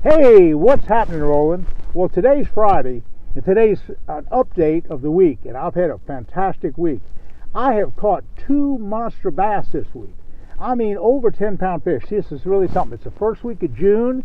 Hey, what's happening, Roland? Well, today's Friday, and today's an update of the week, and I've had a fantastic week. I have caught 2 monster bass this week. I mean, over 10-pound fish. This is really something. It's the first week of June.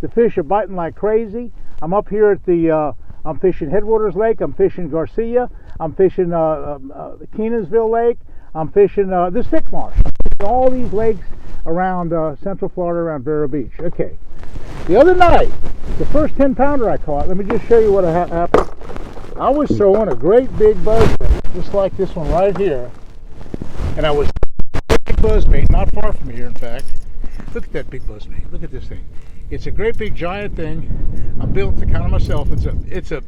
The fish are biting like crazy. I'm up here at the, I'm fishing Headwaters Lake. I'm fishing Garcia. I'm fishing Kenansville Lake. I'm fishing the Stick Marsh. I'm fishing all these lakes around Central Florida, around Vero Beach. Okay. The other night, the first 10-pounder I caught, let me just show you what happened. I was throwing a great big buzzbait, just like this one right here. And I was big buzzbait, not far from here, in fact. Look at that big buzzbait. Look at this thing. It's a great big giant thing. I built the counter myself. It's a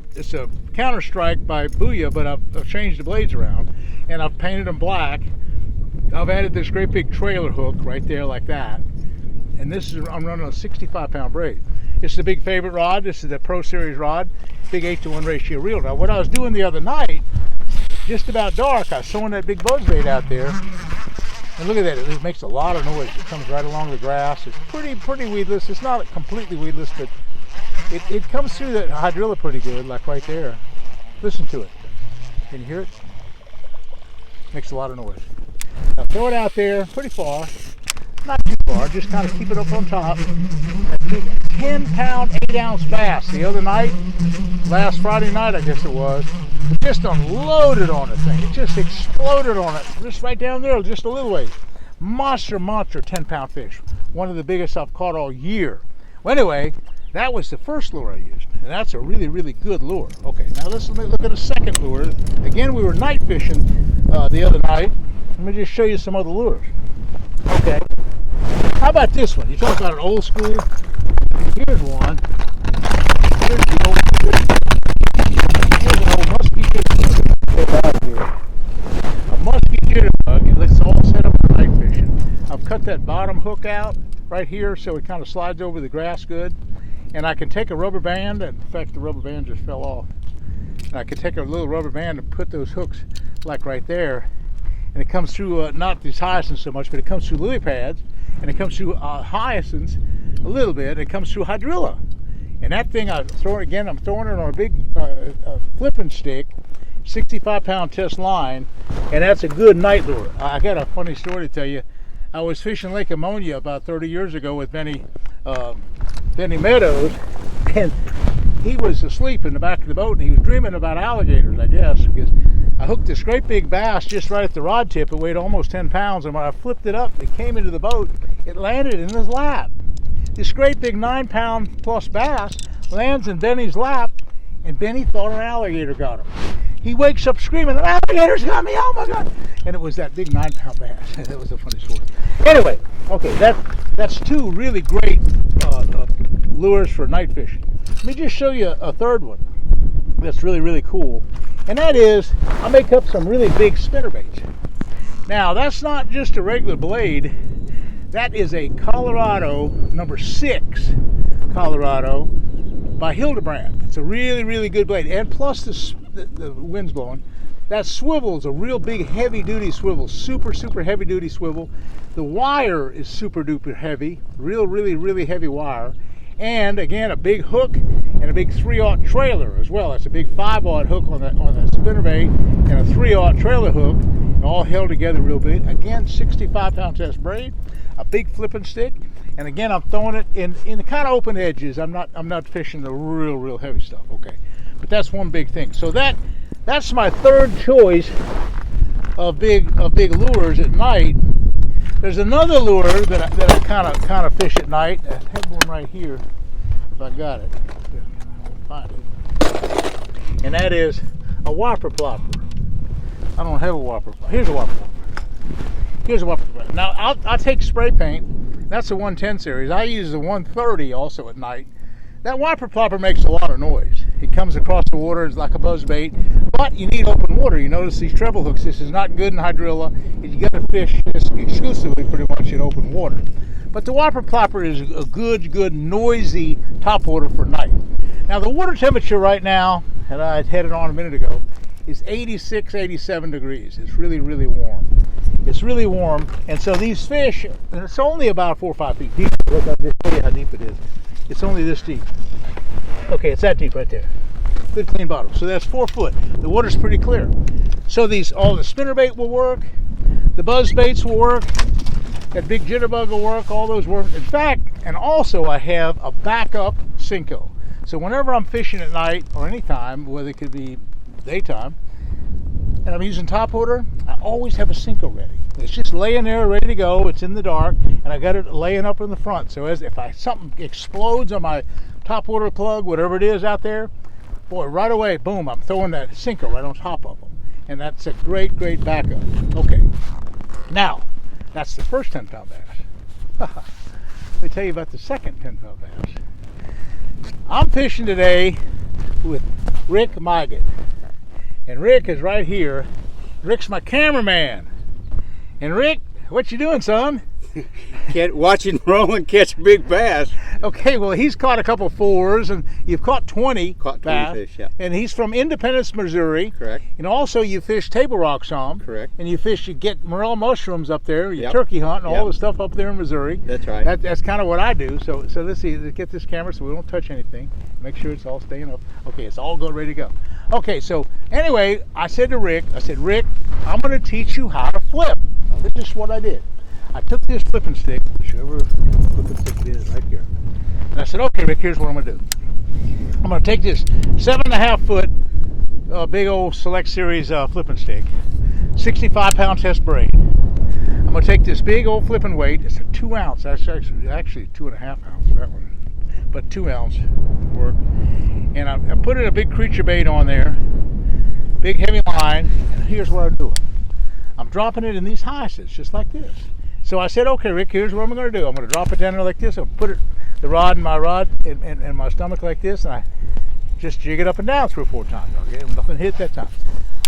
counter strike by Booyah, but I've changed the blades around and I've painted them black. I've added this great big trailer hook right there like that. And this is, I'm running a 65-pound braid. This is the big favorite rod. This is the Pro Series rod, big 8-to-1 ratio reel. Now, what I was doing the other night, just about dark, I was throwing that big buzzbait out there. And look at that, it makes a lot of noise. It comes right along the grass. It's pretty weedless. It's not completely weedless, but it comes through that hydrilla pretty good, like right there. Listen to it. Can you hear it? Makes a lot of noise. Now throw it out there pretty far. Not too far, just kind of keep it up on top. 10-pound, 8-ounce bass the other night, last Friday night I guess it was, just unloaded on the thing. It just exploded on it, just right down there, just a little ways. Monster 10-pound fish. One of the biggest I've caught all year. Well, anyway, that was the first lure I used, and that's a really good lure. Okay, now let's look at a second lure. Again, we were night fishing the other night. Let me just show you some other lures. Okay. How about this one? You talk about an old school. Here's one. Here's the old. Here's an old musky jitterbug. A musky jitterbug. And it's all set up for night fishing. I've cut that bottom hook out right here so it kind of slides over the grass good. And I can take a rubber band. In fact, the rubber band just fell off. And I can take a little rubber band and put those hooks like right there. And it comes through not these hyacinths so much, but it comes through lily pads, and it comes through hyacinths a little bit. It comes through hydrilla, and that thing I'm throwing it on a big flipping stick, 65-pound test line, and that's a good night lure. I got a funny story to tell you. I was fishing Lake Ammonia about 30 years ago with Benny Meadows, and he was asleep in the back of the boat, and he was dreaming about alligators, I guess, because I hooked this great big bass just right at the rod tip. It weighed almost 10 pounds, and when I flipped it up, it came into the boat. It landed in his lap. This great big 9-pound plus bass lands in Benny's lap, and Benny thought an alligator got him. He wakes up screaming, "An alligator's got me, oh my God!" And it was that big 9-pound bass. That was a funny story. Anyway, okay, that's 2 really great lures for night fishing. Let me just show you a third one that's really cool. And that is, I make up some really big spinnerbaits. Now, that's not just a regular blade. That is a Colorado, number 6 Colorado by Hildebrand. It's a really good blade. And plus the wind's blowing. That swivel is a real big heavy-duty swivel. Super heavy-duty swivel. The wire is super duper heavy. Really heavy wire. And again, a big hook and a big 3/0 trailer as well. That's a big 5/0 hook on the spinnerbait and a 3/0 trailer hook, all held together real big. Again, 65-pound test braid, a big flipping stick, and again, I'm throwing it in the kind of open edges. I'm not fishing the real heavy stuff. Okay, but that's one big thing. So that's my third choice of big lures at night. There's another lure that I kind of fish at night. I have one right here, if I got it. Find it. And that is a whopper plopper. I don't have a whopper plopper. Here's a whopper plopper. Here's a whopper plopper. Now I'll take spray paint. That's the 110 series. I use the 130 also at night. That whopper plopper makes a lot of noise. It comes across the water, it's like a buzz bait, but you need open water. You notice these treble hooks. This is not good in hydrilla. You got to fish this exclusively pretty much in open water. But the whopper plopper is a good noisy topwater for night. Now the water temperature right now, that I had it on a minute ago, is 86, 87 degrees. It's really warm. It's really warm, and so these fish, and it's only about 4 or 5 feet deep. Look, I'll just show you how deep it is. it's only this deep. Okay, it's that deep right there. Good clean bottom. So that's 4 foot. The water's pretty clear. So all the spinnerbait will work, the buzz baits will work, that big jitterbug will work, all those work. In fact, and also I have a backup Senko. So whenever I'm fishing at night or anytime, whether it could be daytime, and I'm using topwater, I always have a Senko ready. It's just laying there ready to go. It's in the dark, and I got it laying up in the front. So if something explodes on my topwater plug, whatever it is out there, boy, right away, boom, I'm throwing that Senko right on top of them. And that's a great, great backup. Okay, now, that's the first 10-pound bass. Let me tell you about the second 10-pound bass. I'm fishing today with Rick Mygatt. And Rick is right here. Rick's my cameraman. And Rick, what you doing, son? Watching Roland catch a big bass. Okay, well, he's caught a couple 4s, and you've caught 20 bass. Fish, yeah. And he's from Independence, Missouri. Correct. And also you fish Table Rock some. Correct. And you get morel mushrooms up there, you turkey hunt, and all the stuff up there in Missouri. That's right. That's kind of what I do. So let's see, let's get this camera so we don't touch anything. Make sure it's all staying up. Okay, it's all ready to go. Okay, so anyway, I said to Rick, Rick, I'm going to teach you how to flip. Now, this is what I did. I took this flipping stick, whichever flipping stick it is right here, and I said, okay, Rick, here's what I'm going to do. I'm going to take this 7.5 foot big old Select Series flipping stick, 65-pound test braid. I'm going to take this big old flipping weight. It's a 2 ounce. That's actually 2.5 ounces, that one, but 2 ounce work. And I put in a big creature bait on there, big heavy line, and here's what I'm doing. I'm dropping it in these hyacinths, just like this. So I said, okay, Rick, here's what I'm going to do. I'm going to drop it down there like this. I'll put the rod in my stomach like this, and I just jig it up and down 3 or 4 times. Okay, nothing hit that time.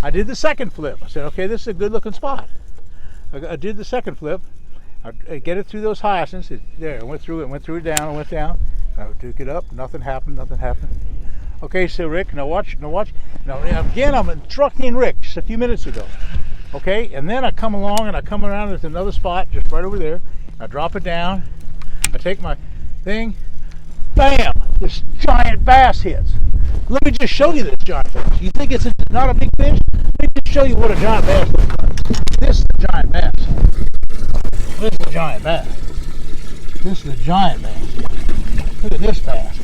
I did the second flip. I said, okay, this is a good looking spot. I did the second flip. I get it through those hyacinths. There, I went through it down, I went down. I took it up, nothing happened. Okay, so Rick, now watch. Now again, I'm instructing Rick just a few minutes ago. Okay, and then I come along and I come around with another spot just right over there. I drop it down. I take my thing. Bam! This giant bass hits. Let me just show you this giant bass. You think it's not a big fish? Let me just show you what a giant bass looks like. This is the giant bass. This is the giant bass. This is the giant bass. Look at this bass.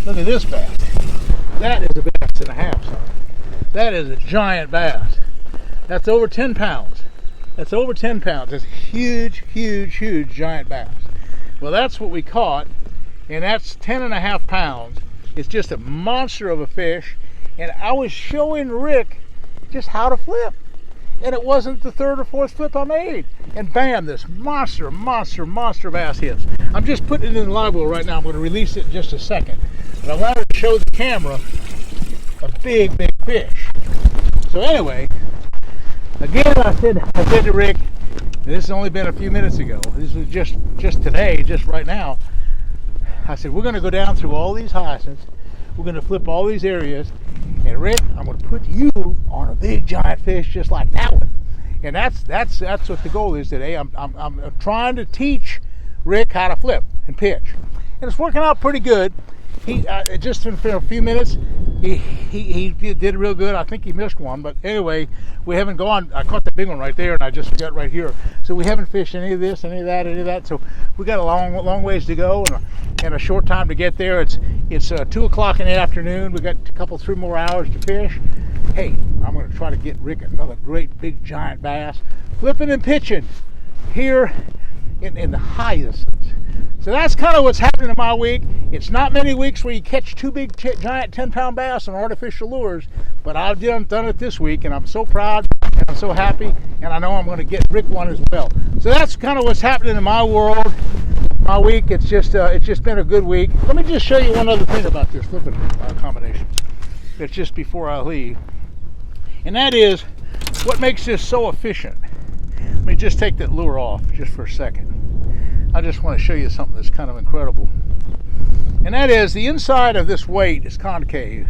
Look at this bass. That is a bass and a half, son. That is a giant bass. That's over 10 pounds. That's over 10 pounds. That's huge, huge, huge giant bass. Well, that's what we caught, and that's 10.5 pounds. It's just a monster of a fish, and I was showing Rick just how to flip. And it wasn't the 3rd or 4th flip I made. And bam, this monster bass hits. I'm just putting it in the live well right now. I'm going to release it in just a second. But I wanted to show the camera a big fish. So anyway, again, I said to Rick, this has only been a few minutes ago. This was just today, just right now. I said, we're going to go down through all these hyacinths. We're going to flip all these areas. And Rick, I'm going to put you on a big giant fish just like that one. And that's what the goal is today. I'm trying to teach Rick how to flip and pitch. And it's working out pretty good. He just in a few minutes, he did real good. I think he missed one, but anyway, we haven't gone. I caught the big one right there, and I just got right here. So we haven't fished any of this, any of that. So we got a long ways to go, and a short time to get there. It's 2 o'clock in the afternoon. We got a 3 more hours to fish. Hey, I'm going to try to get Rick another great big giant bass, flipping and pitching here in the hyacinths. So that's kind of what's happening in my week. It's not many weeks where you catch 2 big giant 10-pound bass on artificial lures, but I've done it this week, and I'm so proud and I'm so happy, and I know I'm going to get Rick one as well. So that's kind of what's happening in my world, my week. It's just been a good week. Let me just show you one other thing about this flipping combination. It's just before I leave, and that is what makes this so efficient. Let me just take that lure off just for a second. I just want to show you something that's kind of incredible. And that is the inside of this weight is concave.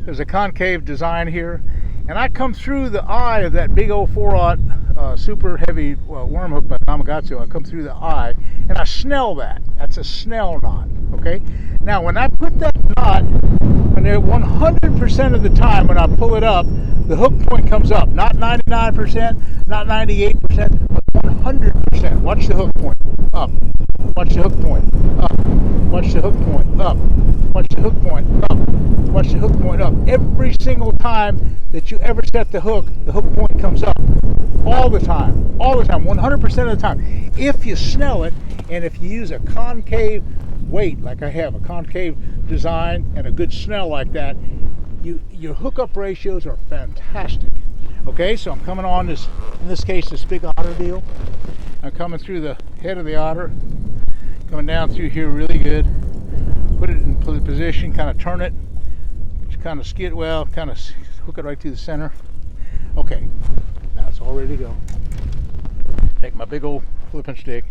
There's a concave design here. And I come through the eye of that big old 4/0 super heavy worm hook by Mygatt. I come through the eye and I snell that. That's a snell knot, okay? Now, when I put that knot, and 100% of the time when I pull it up, the hook point comes up. Not 99%, not 98%, but 100%. Watch the hook point up. Watch the hook point up. Watch the hook point up. Watch the hook point up. Watch the hook point up. Every single time that you ever set the hook point comes up. All the time. All the time. 100% of the time. If you snell it, and if you use a concave weight, like I have, a concave design and a good snell like that, your hookup ratios are fantastic. Okay, so I'm coming on this, in this case, this big otter deal. I'm coming through the head of the otter, coming down through here really good. Put it in position, kind of turn it, kind of skid, well, kind of hook it right to the center. Okay, now it's all ready to go. Take my big old flipping stick,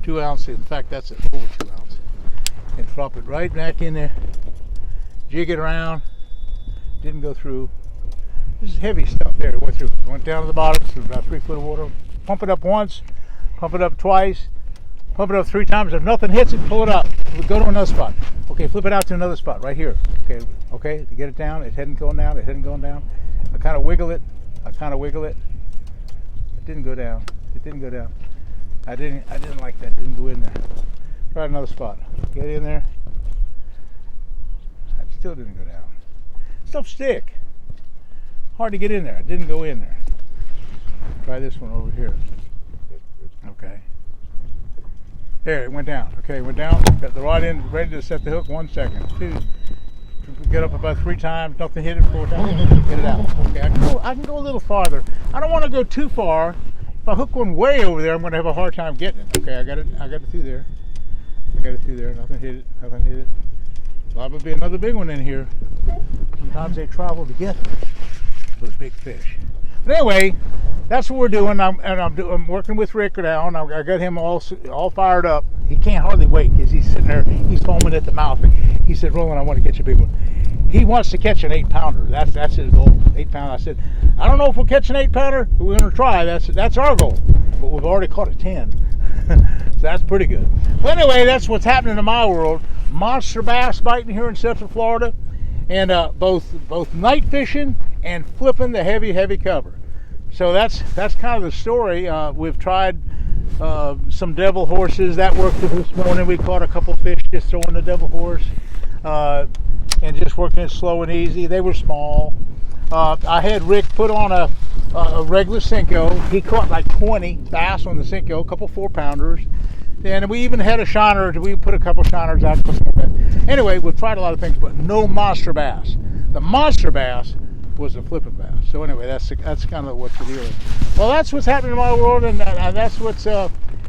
2 ounces, in fact that's it, over 2 ounces, and drop it right back in there, jig it around, didn't go through. This is heavy stuff there, it went through, went down to the bottom, so about 3 foot of water. Pump it up once, pump it up twice, pump it up 3 times. If nothing hits it, pull it up. We'll go to another spot. Okay, flip it out to another spot right here. Okay, to get it down, it hadn't gone down, it hadn't gone down. I kind of wiggle it, It didn't go down, it didn't go down. I didn't like that, didn't go in there. Try another spot, get in there. It still didn't go down. Stuff stick. Hard to get in there, it didn't go in there. Try this one over here. Okay. There, it went down. Okay, it went down. Got the rod in, ready to set the hook. 1 second. 2. Get up about 3 times. Nothing hit it 4 times. Get it out. Okay, I can go a little farther. I don't want to go too far. If I hook one way over there, I'm going to have a hard time getting it. Okay, I got it through there. Nothing hit it. Liable to be another big one in here. Sometimes they travel together, those big fish. But anyway, that's what we're doing. I'm working with Rick now, and I got him all fired up. He can't hardly wait because he's sitting there, he's foaming at the mouth. He said, Roland, I want to catch a big one. He wants to catch an 8-pounder. That's his goal, 8-pounder. I said, I don't know if we'll catch an 8-pounder, but we're going to try. That's our goal. But we've already caught a 10. So that's pretty good. Well, anyway, that's what's happening in my world. Monster bass biting here in Central Florida, and both night fishing and flipping the heavy cover. So that's kind of the story. We've tried some devil horses that worked this morning. We caught a couple fish just throwing the devil horse and just working it slow and easy. They were small. I had Rick put on a regular Cinco. He caught like 20 bass on the Cinco, a couple 4-pounders. And we even had a shiner. We put a couple shiners out. Anyway, we've tried a lot of things, but no monster bass. The monster bass was a flipping bass. So anyway, that's kind of what the deal is. Well, that's what's happening in my world, and that's what's.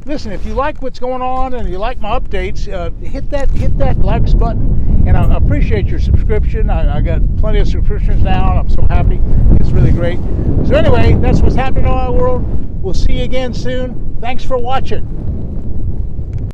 Listen, if you like what's going on and you like my updates, hit that likes button, and I appreciate your subscription. I got plenty of subscriptions now, and I'm so happy. It's really great. So anyway, that's what's happening in my world. We'll see you again soon. Thanks for watching.